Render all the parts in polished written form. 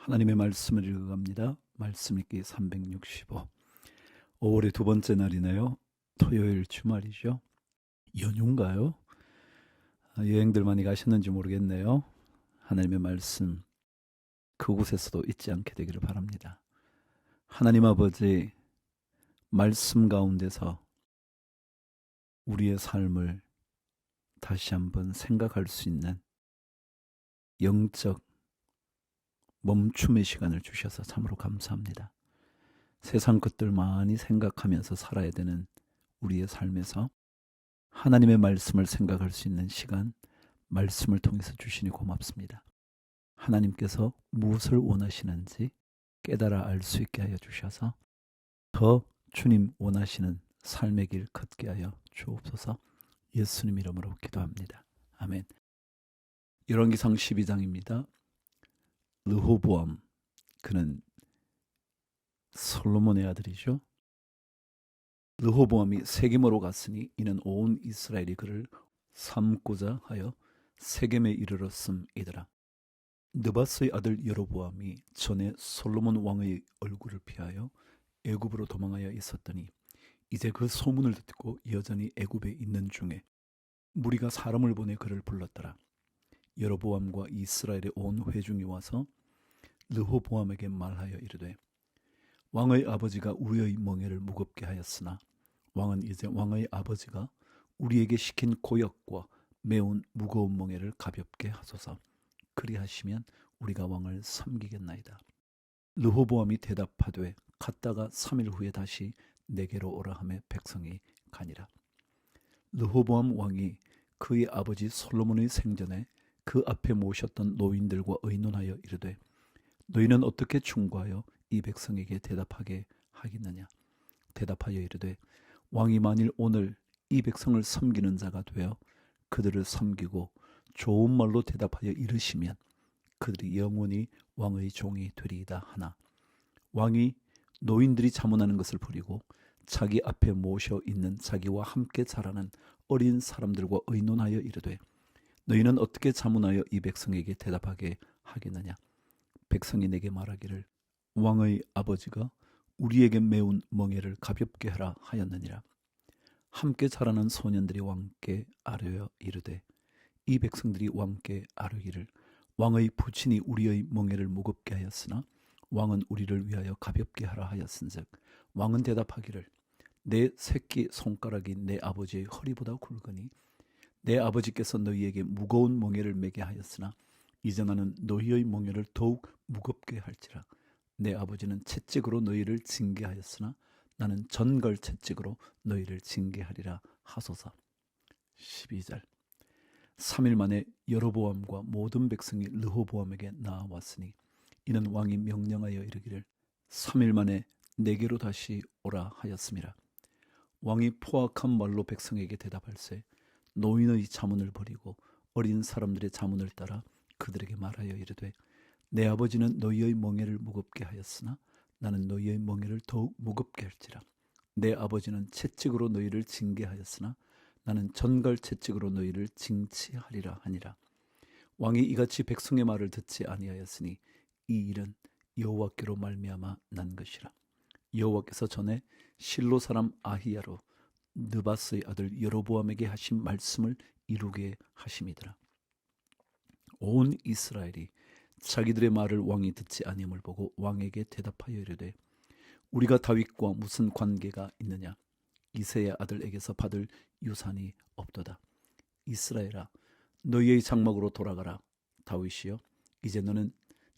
하나님의 말씀을 읽어갑니다. 말씀 읽기 365. 5월의 두 번째 날이네요. 토요일 주말이죠. 연휴인가요? 여행들 많이 가셨는지 모르겠네요. 하나님의 말씀 그곳에서도 잊지 않게 되기를 바랍니다. 하나님 아버지 말씀 가운데서 우리의 삶을 다시 한번 생각할 수 있는 영적 멈춤의 시간을 주셔서 참으로 감사합니다. 세상 것들 많이 생각하면서 살아야 되는 우리의 삶에서 하나님의 말씀을 생각할 수 있는 시간, 말씀을 통해서 주시니 고맙습니다. 하나님께서 무엇을 원하시는지 깨달아 알 수 있게 하여 주셔서 더 주님 원하시는 삶의 길 걷게 하여 주옵소서. 예수님 이름으로 기도합니다. 아멘. 열왕기상 12장입니다. 르호보암, 그는 솔로몬의 아들이죠. 르호보암이 세겜으로 갔으니 이는 온 이스라엘이 그를 삼고자 하여 세겜에 이르렀음이더라. 느바스의 아들 여로보암이 전에 솔로몬 왕의 얼굴을 피하여 애굽으로 도망하여 있었더니 이제 그 소문을 듣고 여전히 애굽에 있는 중에 무리가 사람을 보내 그를 불렀더라. 여로보암과 이스라엘의 온 회중이 와서 르호보암에게 말하여 이르되 왕의 아버지가 우리의 멍에를 무겁게 하였으나 왕은 이제 왕의 아버지가 우리에게 시킨 고역과 매운 무거운 멍에를 가볍게 하소서. 그리하시면 우리가 왕을 섬기겠나이다. 르호보암이 대답하되 갔다가 3일 후에 다시 내게로 오라 하매 백성이 가니라. 르호보암 왕이 그의 아버지 솔로몬의 생전에 그 앞에 모셨던 노인들과 의논하여 이르되 너희는 어떻게 충고하여 이 백성에게 대답하게 하겠느냐. 대답하여 이르되 왕이 만일 오늘 이 백성을 섬기는 자가 되어 그들을 섬기고 좋은 말로 대답하여 이르시면 그들이 영원히 왕의 종이 되리이다 하나 왕이 노인들이 자문하는 것을 버리고 자기 앞에 모셔 있는 자기와 함께 자라는 어린 사람들과 의논하여 이르되 너희는 어떻게 자문하여 이 백성에게 대답하게 하겠느냐. 백성이 내게 말하기를 왕의 아버지가 우리에게 매운 멍에를 가볍게 하라 하였느니라. 함께 자라는 소년들이 왕께 아뢰어 이르되 이 백성들이 왕께 아뢰기를 왕의 부친이 우리의 멍에를 무겁게 하였으나 왕은 우리를 위하여 가볍게 하라 하였은즉 왕은 대답하기를 내 새끼 손가락이 내 아버지의 허리보다 굵으니 내 아버지께서 너희에게 무거운 멍에를 매게 하였으나 이제 나는 너희의 멍에를 더욱 무겁게 할지라. 내 아버지는 채찍으로 너희를 징계하였으나 나는 전갈 채찍으로 너희를 징계하리라 하소서. 12절. 3일 만에 여로보암과 모든 백성이 르호보암에게 나아왔으니 이는 왕이 명령하여 이르기를 3일 만에 내게로 다시 오라 하였음이라. 왕이 포악한 말로 백성에게 대답할세 노인의 자문을 버리고 어린 사람들의 자문을 따라 그들에게 말하여 이르되 내 아버지는 너희의 멍에를 무겁게 하였으나 나는 너희의 멍에를 더욱 무겁게 할지라. 내 아버지는 채찍으로 너희를 징계하였으나 나는 전갈 채찍으로 너희를 징치하리라 하니라. 왕이 이같이 백성의 말을 듣지 아니하였으니 이 일은 여호와께로 말미암아 난 것이라. 여호와께서 전에 실로 사람 아히야로 느바스의 아들 여로보암에게 하신 말씀을 이루게 하심이더라. 온 이스라엘이 자기들의 말을 왕이 듣지 아니함을 보고 왕에게 대답하여 이르되 우리가 다윗과 무슨 관계가 있느냐. 이새의 아들에게서 받을 유산이 없도다. 이스라엘아 너희의 장막으로 돌아가라. 다윗이여 이제 너는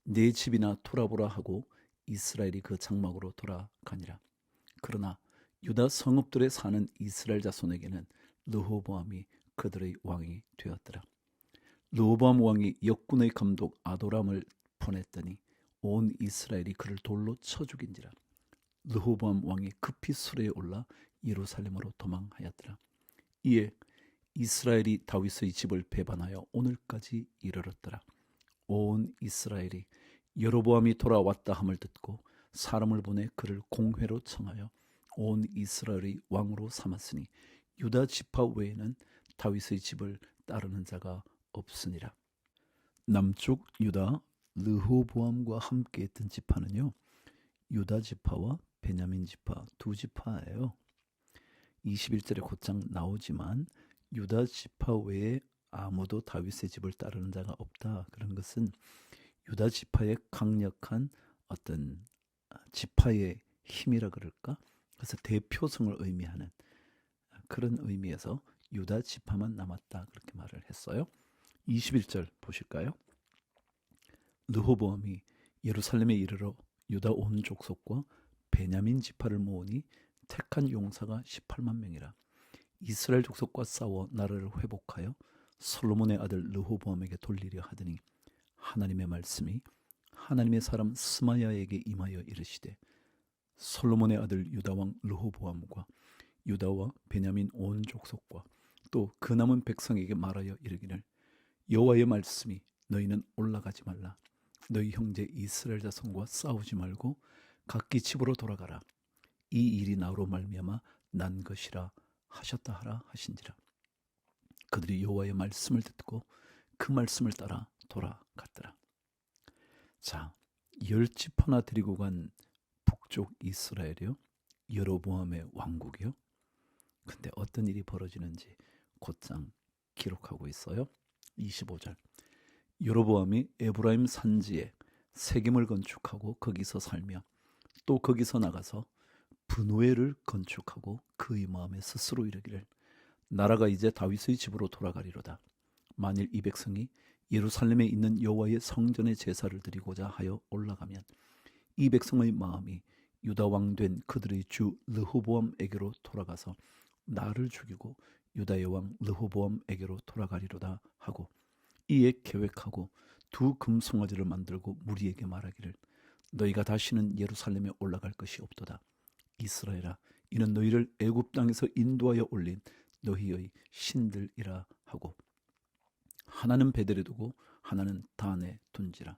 내 집이나 돌아보라 하고 이스라엘이 그 장막으로 돌아가니라. 그러나 유다 성읍들에 사는 이스라엘 자손에게는 르호보암이 그들의 왕이 되었더라. 르호보암 왕이 역군의 감독 아도람을 보냈더니 온 이스라엘이 그를 돌로 쳐 죽인지라. 르호보암 왕이 급히 수레에 올라 예루살렘으로 도망하였더라. 이에 이스라엘이 다윗의 집을 배반하여 오늘까지 이르렀더라. 온 이스라엘이 여로보암이 돌아왔다 함을 듣고 사람을 보내 그를 공회로 청하여 온 이스라엘의 왕으로 삼았으니 유다 지파 외에는 다윗의 집을 따르는 자가 없으니라. 남쪽 유다 르호보암과 함께 했던 지파는요, 유다 지파와 베냐민 지파 두 지파예요. 21절에 곧장 나오지만 유다 지파 외에 아무도 다윗의 집을 따르는 자가 없다. 그런 것은 유다 지파의 강력한 어떤 지파의 힘이라 그럴까? 그래서 대표성을 의미하는 그런 의미에서 유다 지파만 남았다. 그렇게 말을 했어요. 21절 보실까요? 르호보암이 예루살렘에 이르러 유다 온 족속과 베냐민 지파를 모으니 택한 용사가 18만 명이라. 이스라엘 족속과 싸워 나라를 회복하여 솔로몬의 아들 르호보암에게 돌리려 하더니 하나님의 말씀이 하나님의 사람 스마야에게 임하여 이르시되 솔로몬의 아들 유다 왕 르호보암과 유다와 베냐민 온 족속과 또 그 남은 백성에게 말하여 이르기를 여호와의 말씀이 너희는 올라가지 말라. 너희 형제 이스라엘 자손과 싸우지 말고 각기 집으로 돌아가라. 이 일이 나로 말미암아 난 것이라 하셨다 하라 하신지라. 그들이 여호와의 말씀을 듣고 그 말씀을 따라 돌아갔더라. 자, 10지파나 데리고 간 북쪽 이스라엘이요, 여로보암의 왕국이요. 근데 어떤 일이 벌어지는지 곧장 기록하고 있어요. 25절. 여로보암이 에브라임 산지에 세겜을 건축하고 거기서 살며 또 거기서 나가서 브누엘을 건축하고 그의 마음에 스스로 이르기를 나라가 이제 다윗의 집으로 돌아가리로다. 만일 이 백성이 예루살렘에 있는 여호와의 성전에 제사를 드리고자 하여 올라가면 이 백성의 마음이 유다 왕 된 그들의 주 르호보암에게로 돌아가서 나를 죽이고 유다의 왕 르호보암에게로 돌아가리로다 하고 이에 계획하고 두 금송아지를 만들고 무리에게 말하기를 너희가 다시는 예루살렘에 올라갈 것이 없도다. 이스라엘아, 이는 너희를 애굽 땅에서 인도하여 올린 너희의 신들이라 하고 하나는 베델에 두고 하나는 단에 둔지라.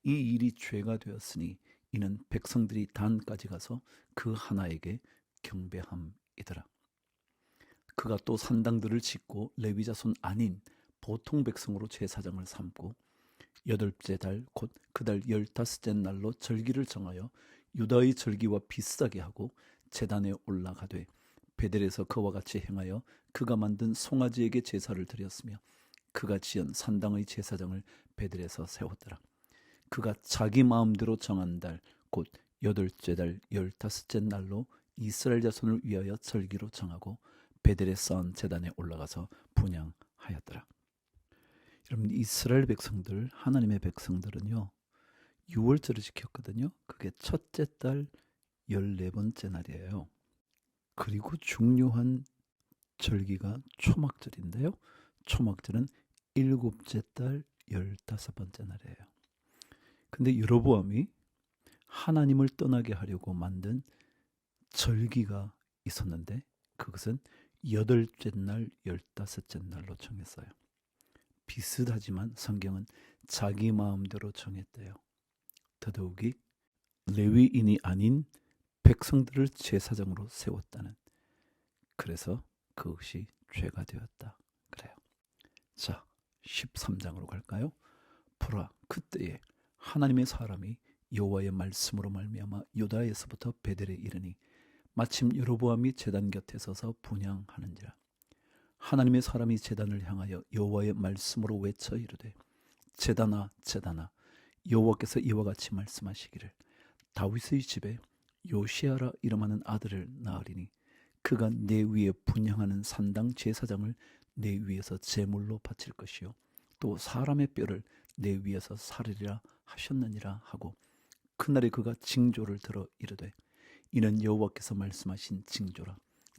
이 일이 죄가 되었으니 이는 백성들이 단까지 가서 그 하나에게 경배함이더라. 그가 또 산당들을 짓고 레위 자손 아닌 보통 백성으로 제사장을 삼고 8째 달 곧 그 달 15째 날로 절기를 정하여 유다의 절기와 비슷하게 하고 제단에 올라가되 베델에서 그와 같이 행하여 그가 만든 송아지에게 제사를 드렸으며 그가 지은 산당의 제사장을 베델에서 세웠더라. 그가 자기 마음대로 정한 달 곧 8째 달 15째 날로 이스라엘 자손을 위하여 절기로 정하고 베델에 쌓은 제단에 올라가서 분향하였더라. 여러분, 이스라엘 백성들, 하나님의 백성들은요, 6월절을 지켰거든요. 그게 첫째 달 14번째 날이에요. 그리고 중요한 절기가 초막절인데요. 초막절은 7째 달 15번째 날이에요. 근데 여로보암이 하나님을 떠나게 하려고 만든 절기가 있었는데 그것은 8째 날 15째 날로 정했어요. 비슷하지만 성경은 자기 마음대로 정했대요. 더더욱이 레위인이 아닌 백성들을 제사장으로 세웠다는, 그래서 그것이 죄가 되었다 그래요. 자, 13장으로 갈까요? 보라, 그때에 하나님의 사람이 여호와의 말씀으로 말미암아 유다에서부터 베델에 이르니 마침 여로보암이 제단 곁에 서서 분향하는지라. 하나님의 사람이 제단을 향하여 여호와의 말씀으로 외쳐 이르되 제단아 제단아, 여호와께서 이와 같이 말씀하시기를 다윗의 집에 요시아라 이름하는 아들을 낳으리니 그가 내 위에 분향하는 산당 제사장을 내 위에서 제물로 바칠 것이요 또 사람의 뼈를 내 위에서 사르리라 하셨느니라 하고 그날에 그가 징조를 들어 이르되 이는 여호와께서 말씀하신 징조라.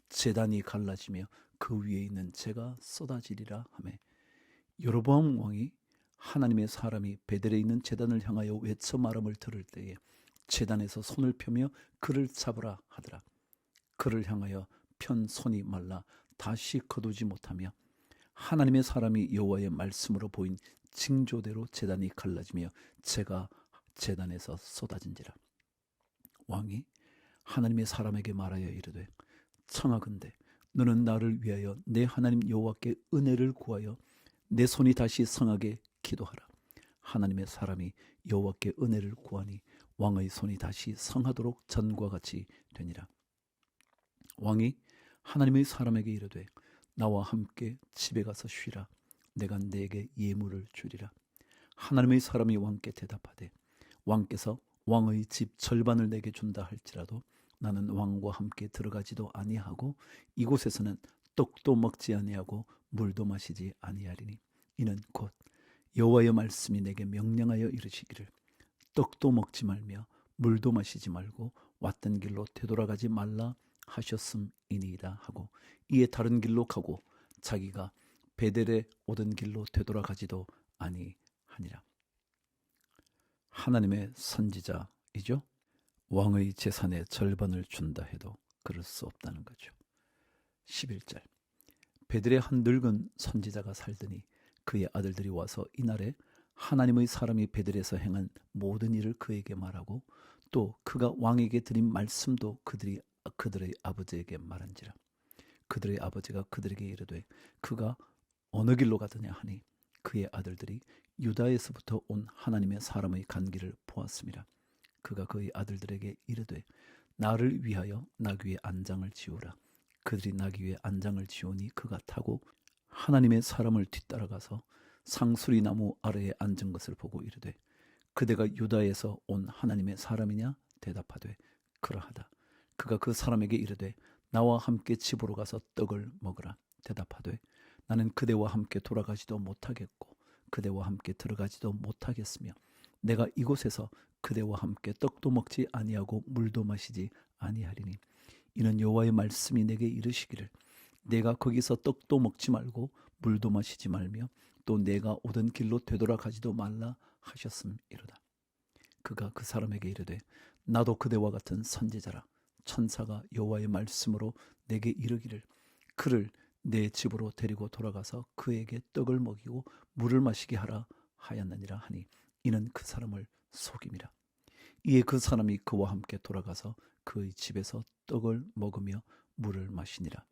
제단이 갈라지며 그 위에 있는 재가 쏟아지리라 하매 여로보암 왕이 하나님의 사람이 베델에 있는 제단을 향하여 외쳐 말함을 들을 때에 제단에서 손을 펴며 그를 잡으라 하더라. 그를 향하여 편 손이 말라 다시 거두지 못하며 하나님의 사람이 여호와의 말씀으로 보인 징조대로 제단이 갈라지며 재가 제단에서 쏟아진지라. 왕이 하나님의 사람에게 말하여 이르되 청하건대 너는 나를 위하여 내 하나님 여호와께 은혜를 구하여 내 손이 다시 성하게 기도하라. 하나님의 사람이 여호와께 은혜를 구하니 왕의 손이 다시 성하도록 전과 같이 되니라. 왕이 하나님의 사람에게 이르되 나와 함께 집에 가서 쉬라. 내가 네게 예물을 주리라. 하나님의 사람이 왕께 대답하되 왕께서 왕의 집 절반을 내게 준다 할지라도 나는 왕과 함께 들어가지도 아니하고 이곳에서는 떡도 먹지 아니하고 물도 마시지 아니하리니 이는 곧 여호와의 말씀이 내게 명령하여 이르시기를 떡도 먹지 말며 물도 마시지 말고 왔던 길로 되돌아가지 말라 하셨음이니이다 하고 이에 다른 길로 가고 자기가 베델에 오던 길로 되돌아가지도 아니하니라. 하나님의 선지자이죠. 왕의 재산의 절반을 준다 해도 그럴 수 없다는 거죠. 11절 베델에 한 늙은 선지자가 살더니 그의 아들들이 와서 이날에 하나님의 사람이 베델에서 행한 모든 일을 그에게 말하고 또 그가 왕에게 드린 말씀도 그들의 아버지에게 말한지라. 그들의 아버지가 그들에게 이르되 그가 어느 길로 가더냐 하니 그의 아들들이 유다에서부터 온 하나님의 사람의 간 길을 보았음이라. 그가 그의 아들들에게 이르되 나를 위하여 나귀의 안장을 지우라. 그들이 나귀 위에 안장을 지우니 그가 타고 하나님의 사람을 뒤따라가서 상수리 나무 아래에 앉은 것을 보고 이르되 그대가 유다에서 온 하나님의 사람이냐 대답하되 그러하다. 그가 그 사람에게 이르되 나와 함께 집으로 가서 떡을 먹으라 대답하되 나는 그대와 함께 돌아가지도 못하겠고 그대와 함께 들어가지도 못하겠으며 내가 이곳에서 그대와 함께 떡도 먹지 아니하고 물도 마시지 아니하리니 이는 여호와의 말씀이 내게 이르시기를 내가 거기서 떡도 먹지 말고 물도 마시지 말며 또 내가 오던 길로 되돌아가지도 말라 하셨음이로다. 그가 그 사람에게 이르되 나도 그대와 같은 선지자라. 천사가 여호와의 말씀으로 내게 이르기를 그를 내 집으로 데리고 돌아가서 그에게 떡을 먹이고 물을 마시게 하라 하였느니라 하니 이는 그 사람을 속임이라. 이에 그 사람이 그와 함께 돌아가서 그의 집에서 떡을 먹으며 물을 마시니라.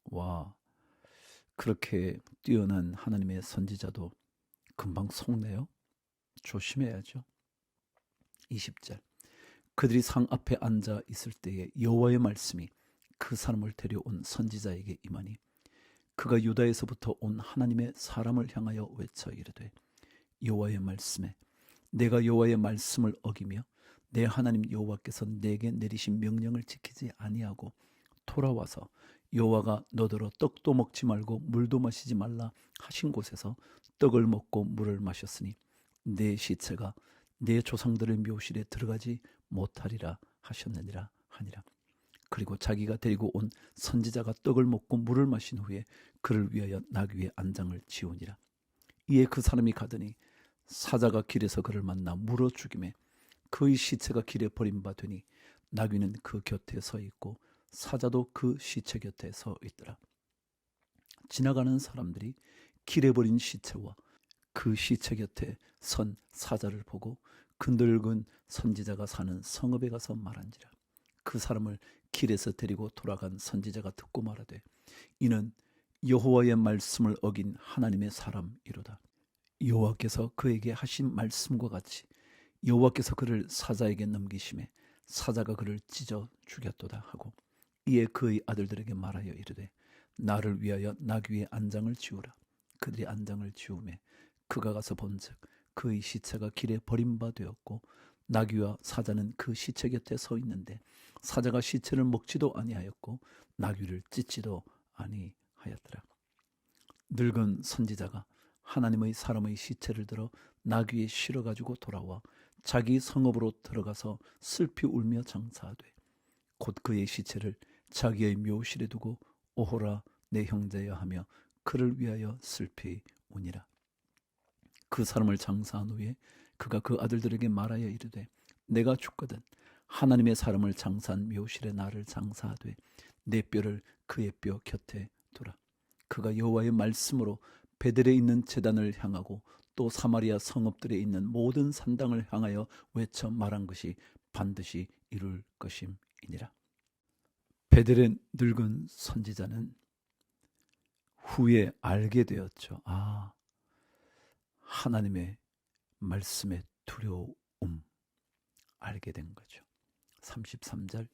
와, 그렇게 뛰어난 하나님의 선지자도 금방 속네요. 조심해야죠. 20절 그들이 상 앞에 앉아 있을 때에 여호와의 말씀이 그 사람을 데려온 선지자에게 임하니 그가 유다에서부터 온 하나님의 사람을 향하여 외쳐 이르되 여호와의 말씀에 내가 여호와의 말씀을 어기며 내 하나님 여호와께서 내게 내리신 명령을 지키지 아니하고 돌아와서 여호와가 너더러 떡도 먹지 말고 물도 마시지 말라 하신 곳에서 떡을 먹고 물을 마셨으니 내 시체가 내 조상들의 묘실에 들어가지 못하리라 하셨느니라 하니라. 그리고 자기가 데리고 온 선지자가 떡을 먹고 물을 마신 후에 그를 위하여 나귀 위에 안장을 지우니라. 이에 그 사람이 가더니 사자가 길에서 그를 만나 물어 죽이매 그의 시체가 길에 버림받으니 나귀는 그 곁에 서 있고 사자도 그 시체 곁에 서 있더라. 지나가는 사람들이 길에 버린 시체와 그 시체 곁에 선 사자를 보고 그 늙은 선지자가 사는 성읍에 가서 말한지라. 그 사람을 길에서 데리고 돌아간 선지자가 듣고 말하되 이는 여호와의 말씀을 어긴 하나님의 사람이로다. 여호와께서 그에게 하신 말씀과 같이 여호와께서 그를 사자에게 넘기심에 사자가 그를 찢어 죽였도다 하고 이에 그의 아들들에게 말하여 이르되 나를 위하여 나귀 위에 안장을 지우라. 그들이 안장을 지우매 그가 가서 본즉 그의 시체가 길에 버림바 되었고 나귀와 사자는 그 시체 곁에 서 있는데 사자가 시체를 먹지도 아니하였고 나귀를 찢지도 아니하였더라. 늙은 선지자가 하나님의 사람의 시체를 들어 나귀에 실어가지고 돌아와 자기 성읍으로 들어가서 슬피 울며 장사하되 곧 그의 시체를 자기의 묘실에 두고 오호라 내 형제여 하며 그를 위하여 슬피 우니라. 그 사람을 장사한 후에 그가 그 아들들에게 말하여 이르되 내가 죽거든 하나님의 사람을 장사한 묘실에 나를 장사하되 내 뼈를 그의 뼈 곁에 두라. 그가 여호와의 말씀으로 베델에 있는 제단을 향하고 또 사마리아 성읍들에 있는 모든 산당을 향하여 외쳐 말한 것이 반드시 이룰 것임이니라. 베델의 늙은 선지자는 후에 알게 되었죠. 하나님의 말씀의 두려움 알게 된 거죠. 33절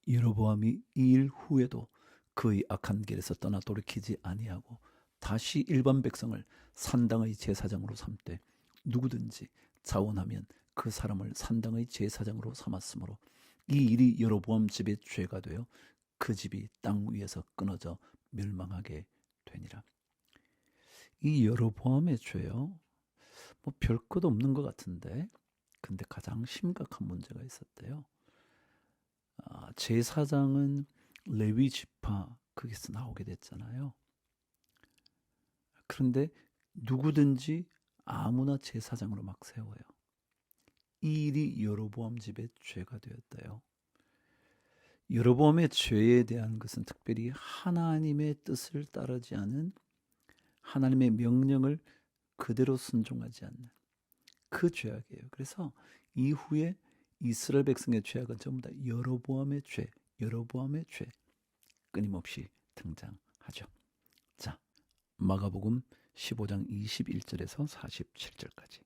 여로보암이 이 일 후에도 그의 악한 길에서 떠나 돌이키지 아니하고 다시 일반 백성을 산당의 제사장으로 삼되 누구든지 자원하면 그 사람을 산당의 제사장으로 삼았으므로 이 일이 여로보암 집의 죄가 되어 그 집이 땅 위에서 끊어져 멸망하게 되니라. 이 여로보암의 죄요, 뭐 별 것 없는 것 같은데, 근데 가장 심각한 문제가 있었대요. 제사장은 레위 지파 거기서 나오게 됐잖아요. 그런데 누구든지 아무나 제사장으로 막 세워요. 이 일이 여로보암 집의 죄가 되었대요. 여로보암의 죄에 대한 것은 특별히 하나님의 뜻을 따르지 않은, 하나님의 명령을 그대로 순종하지 않는 그 죄악이에요. 그래서 이후에 이스라엘 백성의 죄악은 전부 다 여로보암의 죄, 여로보암의 죄 끊임없이 등장하죠. 자, 마가복음 15장 21절에서 47절까지.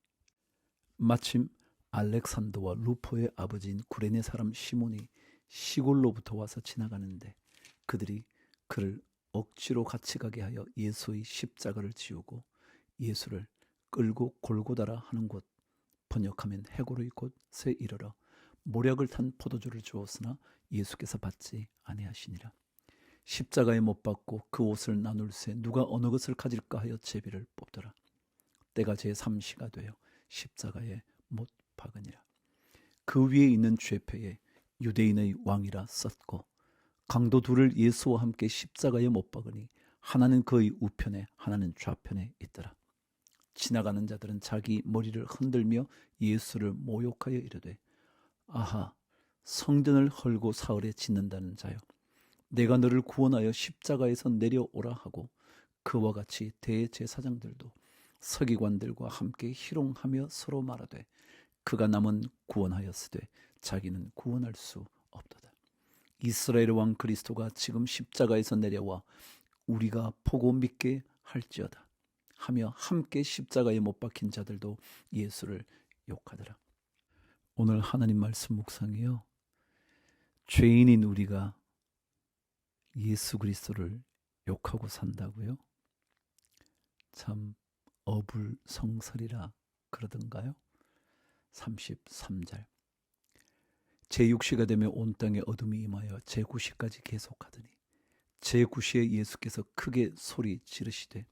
마침 알렉산더와 루포의 아버지인 구레네 사람 시몬이 시골로부터 와서 지나가는데 그들이 그를 억지로 같이 가게 하여 예수의 십자가를 지우고 예수를 끌고 골고다라 하는 곳, 번역하면 해골의 곳에 이르러 모략을 탄 포도주를 주었으나 예수께서 받지 아니하시니라. 십자가에 못 박고 그 옷을 나눌새 누가 어느 것을 가질까 하여 제비를 뽑더라. 때가 제3시가 되어 십자가에 못 박으니라. 그 위에 있는 죄표에 유대인의 왕이라 썼고 강도 둘을 예수와 함께 십자가에 못 박으니 하나는 그의 우편에 하나는 좌편에 있더라. 지나가는 자들은 자기 머리를 흔들며 예수를 모욕하여 이르되 아하, 성전을 헐고 사흘에 짓는다는 자여, 내가 너를 구원하여 십자가에서 내려오라 하고 그와 같이 대제사장들도 서기관들과 함께 희롱하며 서로 말하되 그가 남은 구원하였으되 자기는 구원할 수 없도다. 이스라엘 왕 그리스도가 지금 십자가에서 내려와 우리가 보고 믿게 할지어다 하며 함께 십자가에 못 박힌 자들도 예수를 욕하더라. 오늘 하나님 말씀 묵상이요, 죄인인 우리가 예수 그리스도를 욕하고 산다고요? 참 어불성설이라 그러던가요? 33절 제6시가 되며 온 땅에 어둠이 임하여 제9시까지 계속하더니 제9시에 예수께서 크게 소리 지르시되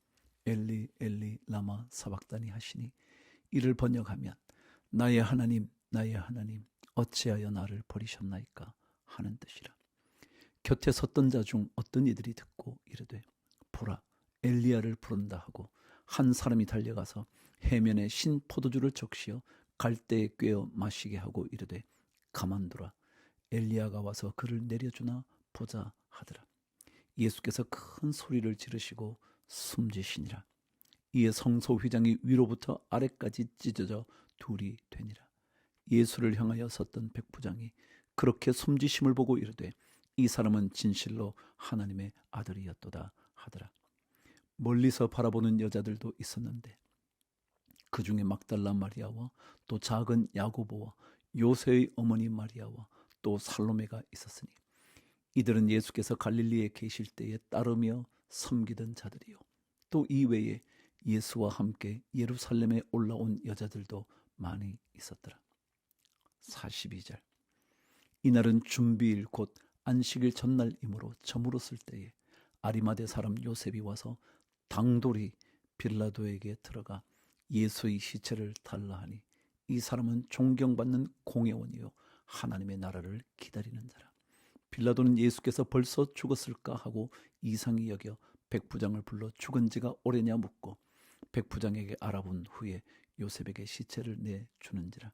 엘리 엘리 라마 사박다니 하시니 이를 번역하면 나의 하나님 나의 하나님 어찌하여 나를 버리셨나이까 하는 뜻이라. 곁에 섰던 자 중 어떤 이들이 듣고 이르되 보라 엘리야를 부른다 하고 한 사람이 달려가서 해면에 신 포도주를 적시어 갈대에 꿰어 마시게 하고 이르되 가만두라 엘리야가 와서 그를 내려주나 보자 하더라. 예수께서 큰 소리를 지르시고 숨지시니라. 이에 성소 휘장이 위로부터 아래까지 찢어져 둘이 되니라. 예수를 향하여 섰던 백부장이 그렇게 숨지심을 보고 이르되 이 사람은 진실로 하나님의 아들이었도다 하더라. 멀리서 바라보는 여자들도 있었는데 그 중에 막달라 마리아와 또 작은 야고보와 요새의 어머니 마리아와 또 살로메가 있었으니 이들은 예수께서 갈릴리에 계실 때에 따르며 섬기던 자들이요 또 이외에 예수와 함께 예루살렘에 올라온 여자들도 많이 있었더라. 42절 이날은 준비일 곧 안식일 전날이므로 저물었을 때에 아리마대 사람 요셉이 와서 당돌이 빌라도에게 들어가 예수의 시체를 달라 하니 이 사람은 존경받는 공회원이요 하나님의 나라를 기다리는 자라. 빌라도는 예수께서 벌써 죽었을까 하고 이상히 여겨 백부장을 불러 죽은 지가 오래냐 묻고 백부장에게 알아본 후에 요셉에게 시체를 내주는지라.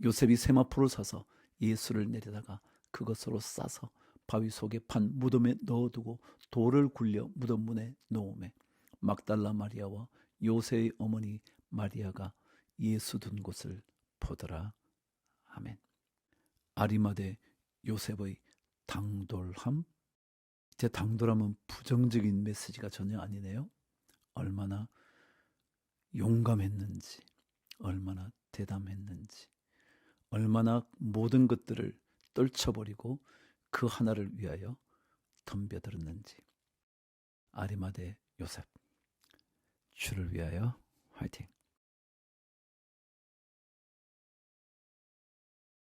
요셉이 세마포를 사서 예수를 내려다가 그것으로 싸서 바위 속에 판 무덤에 넣어두고 돌을 굴려 무덤 문에 놓으매 막달라 마리아와 요새의 어머니 마리아가 예수 둔 곳을 보더라. 아멘. 아리마대 요셉의 당돌함. 제 당돌함은 부정적인 메시지가 전혀 아니네요. 얼마나 용감했는지, 얼마나 대담했는지, 얼마나 모든 것들을 떨쳐버리고 그 하나를 위하여 덤벼들었는지. 아리마대 요셉, 주를 위하여 화이팅!